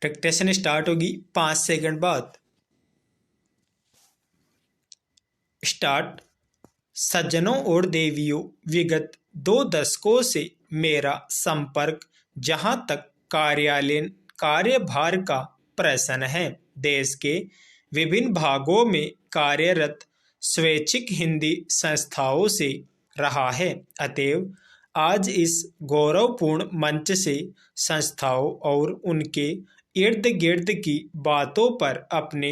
Dictation start होगी 5 second बाद। Start. सज्जनों और देवियों, विगत 2 दशकों से मेरा संपर्क जहां तक कार्यालयीन कार्यभार का प्रश्न है, देश के विभिन्न भागों में कार्यरत स्वैच्छिक हिंदी संस्थाओं से रहा है। अतएव आज इस गौरवपूर्ण मंच से संस्थाओं और उनके इर्द गिर्द की बातों पर अपने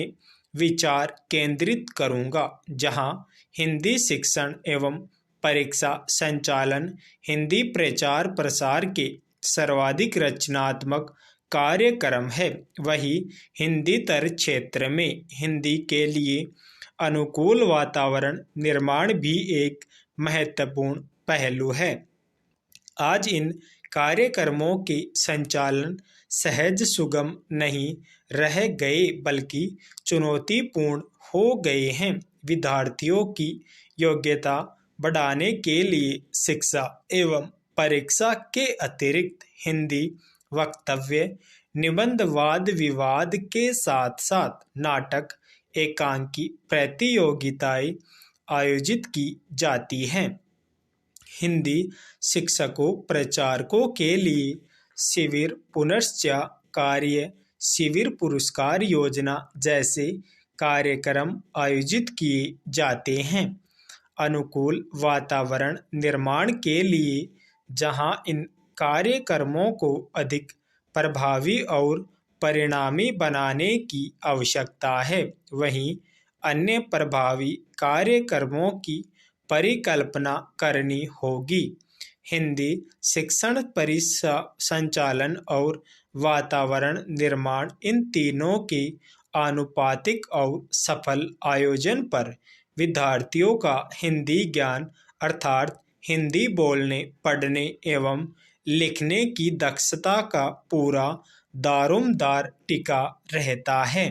विचार केंद्रित करूंगा, जहां हिंदी शिक्षण एवं परीक्षा संचालन हिंदी प्रचार प्रसार के सर्वाधिक रचनात्मक कार्यक्रम है, वही हिंदीतर क्षेत्र में हिंदी के लिए अनुकूल वातावरण निर्माण भी एक महत्वपूर्ण पहलू है। आज इन कार्यक्रमों के संचालन सहज सुगम नहीं रह गए, बल्कि चुनौतीपूर्ण हो गए हैं। विद्यार्थियों की योग्यता बढ़ाने के लिए शिक्षा एवं परीक्षा के अतिरिक्त हिंदी वक्तव्य, निबंध, वाद विवाद के साथ साथ नाटक, एकांकी प्रतियोगिताएं आयोजित की जाती हैं। हिंदी शिक्षकों प्रचारकों के लिए शिविर, पुनश्च कार्य शिविर, पुरस्कार योजना जैसे कार्यक्रम आयोजित किए जाते हैं। अनुकूल वातावरण निर्माण के लिए जहां इन कार्यक्रमों को अधिक प्रभावी और परिणामी बनाने की आवश्यकता है, वहीं अन्य प्रभावी कार्यक्रमों की परिकल्पना करनी होगी। हिंदी शिक्षण, परीक्षा संचालन और वातावरण निर्माण, इन तीनों के आनुपातिक और सफल आयोजन पर विद्यार्थियों का हिंदी ज्ञान अर्थात हिंदी बोलने, पढ़ने एवं लिखने की दक्षता का पूरा दारोमदार टिका रहता है।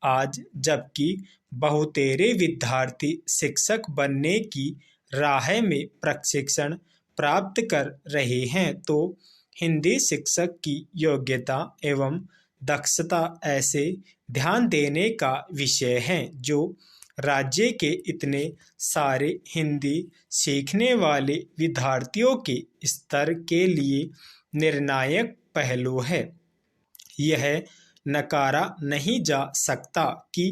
आज जबकि बहुतेरे विद्यार्थी शिक्षक बनने की राह में प्रशिक्षण प्राप्त कर रहे हैं, तो हिंदी शिक्षक की योग्यता एवं दक्षता ऐसे ध्यान देने का विषय है, जो राज्य के इतने सारे हिंदी सीखने वाले विद्यार्थियों के स्तर के लिए निर्णायक पहलू है। यह नकारा नहीं जा सकता कि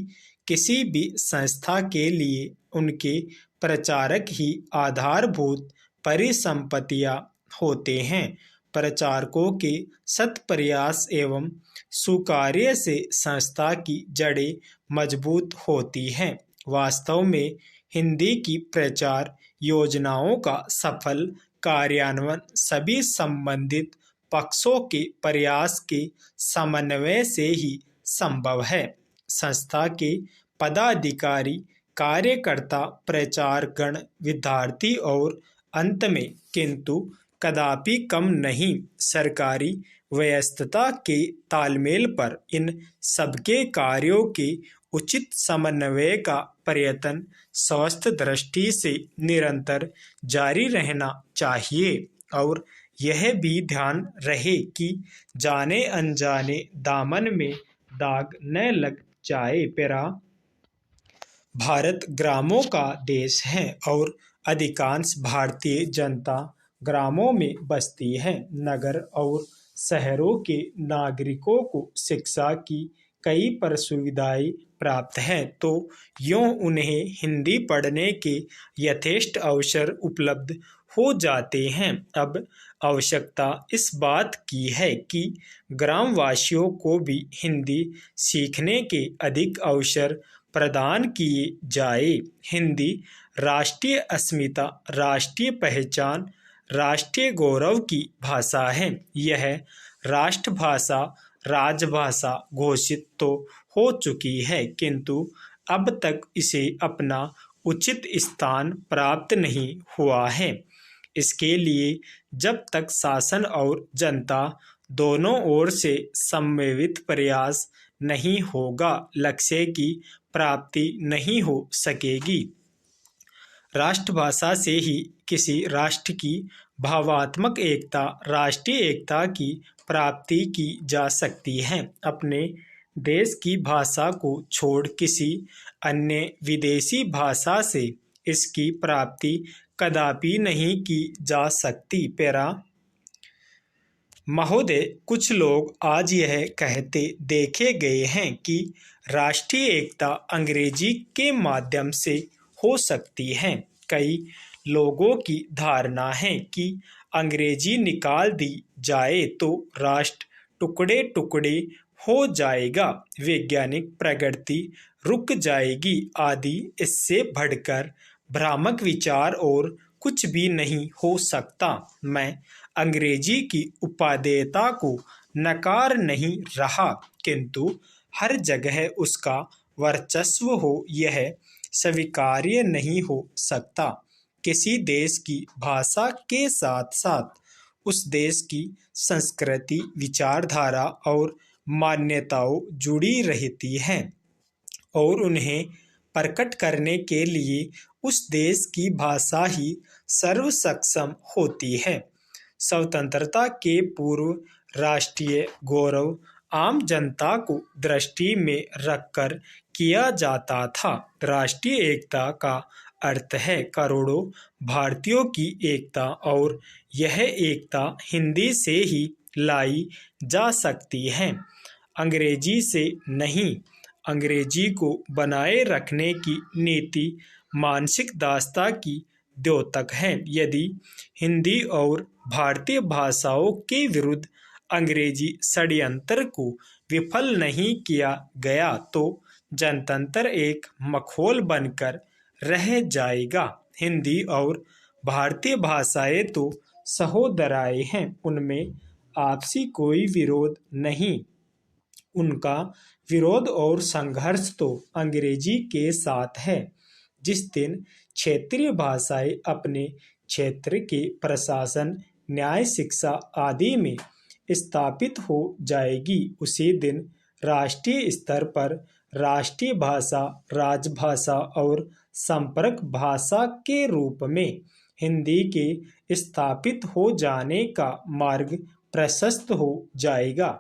किसी भी संस्था के लिए उनके प्रचारक ही आधारभूत परिसंपत्तियां होते हैं। प्रचारकों के सत्प्रयास एवं सुकार्य से संस्था की जड़ें मजबूत होती हैं। वास्तव में हिंदी की प्रचार योजनाओं का सफल कार्यान्वयन सभी संबंधित पक्षों के प्रयास के समन्वय से ही संभव है। संस्था के पदाधिकारी, कार्यकर्ता, प्रचारगण, विद्यार्थी और अंत में किंतु कदापि कम नहीं सरकारी व्यस्तता के तालमेल पर इन सबके कार्यों के उचित समन्वय का प्रयत्न स्वस्थ दृष्टि से निरंतर जारी रहना चाहिए और यह भी ध्यान रहे कि जाने अनजाने दामन में दाग न लग जाए। पेरा भारत ग्रामों का देश है और अधिकांश भारतीय जनता ग्रामों में बसती है। नगर और शहरों के नागरिकों को शिक्षा की कई सुविधाएं प्राप्त हैं, तो यूं उन्हें हिंदी पढ़ने के यथेष्ट अवसर उपलब्ध हो जाते हैं। अब आवश्यकता इस बात की है कि ग्रामवासियों को भी हिंदी सीखने के अधिक अवसर प्रदान किए जाए। हिंदी राष्ट्रीय अस्मिता, राष्ट्रीय पहचान, राष्ट्रीय गौरव की भाषा है। यह राष्ट्रभाषा, राजभाषा घोषित तो हो चुकी है, किंतु अब तक इसे अपना उचित स्थान प्राप्त नहीं हुआ है। इसके लिए जब तक शासन और जनता दोनों ओर से समन्वित प्रयास नहीं होगा, लक्ष्य की प्राप्ति नहीं हो सकेगी। राष्ट्रभाषा से ही किसी राष्ट्र की भावात्मक एकता, राष्ट्रीय एकता की प्राप्ति की जा सकती है। अपने देश की भाषा को छोड़ किसी अन्य विदेशी भाषा से इसकी प्राप्ति कदापि नहीं की जा सकती। पैरा महोदय, कुछ लोग आज यह कहते देखे गए हैं कि राष्ट्रीय एकता अंग्रेजी के माध्यम से हो सकती है। कई लोगों की धारणा है कि अंग्रेजी निकाल दी जाए तो राष्ट्र टुकड़े टुकड़े हो जाएगा, वैज्ञानिक प्रगति रुक जाएगी आदि। इससे बढ़कर भ्रामक विचार और कुछ भी नहीं हो सकता। मैं अंग्रेजी की उपादेयता को नकार नहीं रहा, किंतु हर जगह उसका वर्चस्व हो यह स्वीकार्य नहीं हो सकता। किसी देश की भाषा के साथ साथ उस देश की संस्कृति, विचारधारा और मान्यताओं जुड़ी रहती हैं और उन्हें प्रकट करने के लिए उस देश की भाषा ही सर्वसक्षम होती है। स्वतंत्रता के पूर्व राष्ट्रीय गौरव आम जनता को दृष्टि में रखकर किया जाता था। राष्ट्रीय एकता का अर्थ है करोड़ों भारतीयों की एकता, और यह एकता हिंदी से ही लाई जा सकती है, अंग्रेजी से नहीं। अंग्रेजी को बनाए रखने की नीति मानसिक दासता की द्योतक है। यदि हिंदी और भारतीय भाषाओं के विरुद्ध अंग्रेजी षड्यंत्र को विफल नहीं किया गया तो जनतंत्र एक मखौल बनकर रह जाएगा। हिंदी और भारतीय भाषाएं तो सहोदराएं हैं, उनमें आपसी कोई विरोध नहीं। उनका विरोध और संघर्ष तो अंग्रेजी के साथ है। जिस दिन क्षेत्रीय भाषाएं अपने क्षेत्र के प्रशासन, न्याय, शिक्षा आदि में स्थापित हो जाएगी, उसी दिन राष्ट्रीय स्तर पर राष्ट्रीय भाषा, राजभाषा और संपर्क भाषा के रूप में हिंदी के स्थापित हो जाने का मार्ग प्रशस्त हो जाएगा।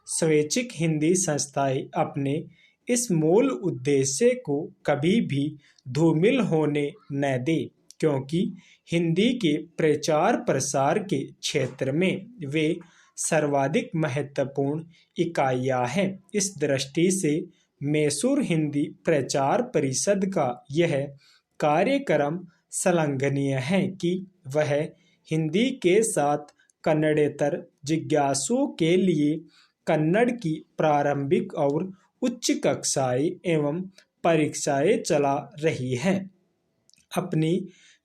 स्वैच्छिक हिंदी संस्थाएं अपने इस मूल उद्देश्य को कभी भी धूमिल होने न दे, क्योंकि हिंदी के प्रचार प्रसार के क्षेत्र में वे सर्वाधिक महत्वपूर्ण इकाइयां हैं। इस दृष्टि से मैसूर हिंदी प्रचार परिषद का यह कार्यक्रम संलग्नीय है कि वह हिंदी के साथ कन्नड़ेतर जिज्ञासुओं के लिए कन्नड़ की प्रारंभिक और उच्च कक्षाएं एवं परीक्षाएं चला रही है। अपनी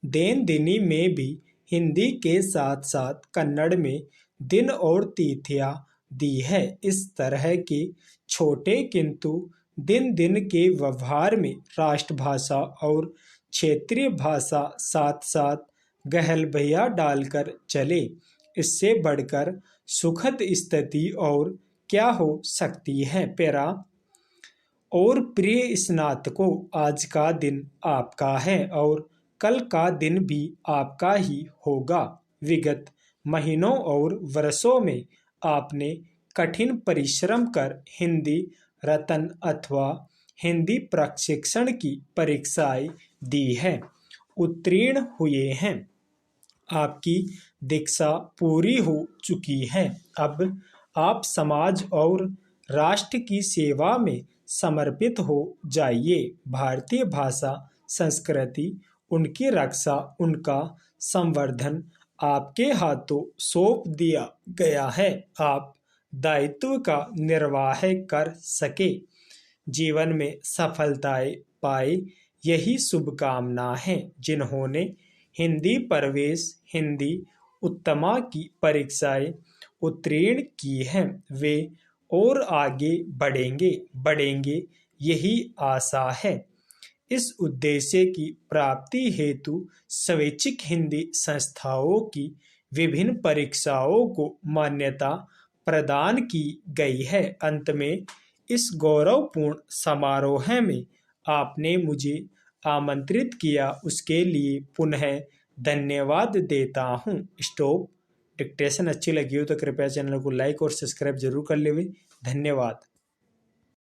देनदिनी में भी हिंदी के साथ साथ कन्नड़ में दिन और तिथियां दी है। इस तरह के छोटे किंतु दिन दिन के व्यवहार में राष्ट्रभाषा और क्षेत्रीय भाषा साथ साथ गहलबहिया डालकर चले, इससे बढ़कर सुखद स्थिति और क्या हो सकती है। पैरा और प्रिय स्नातकों, आज का दिन आपका है और कल का दिन भी आपका ही होगा। विगत महीनों और वर्षों में आपने कठिन परिश्रम कर हिंदी रत्न अथवा हिंदी प्रशिक्षण की परीक्षाएं दी है, उत्तीर्ण हुए हैं। आपकी दीक्षा पूरी हो चुकी है। अब आप समाज और राष्ट्र की सेवा में समर्पित हो जाइए। भारतीय भाषा, संस्कृति, उनकी रक्षा, उनका संवर्धन आपके हाथों सौंप दिया गया है। आप दायित्व का निर्वाह कर सके, जीवन में सफलताएं पाए, यही शुभकामना है। जिन्होंने हिंदी प्रवेश, हिंदी उत्तमा की परीक्षाएं उत्तीर्ण की हैं, वे और आगे बढ़ेंगे, यही आशा है। इस उद्देश्य की प्राप्ति हेतु स्वैच्छिक हिंदी संस्थाओं की विभिन्न परीक्षाओं को मान्यता प्रदान की गई है। अंत में इस गौरवपूर्ण समारोह में आपने मुझे आमंत्रित किया, उसके लिए पुनः धन्यवाद देता हूँ। स्टॉप। डिक्टेशन अच्छी लगी हो तो कृपया चैनल को लाइक और सब्सक्राइब जरूर कर लेवे। धन्यवाद।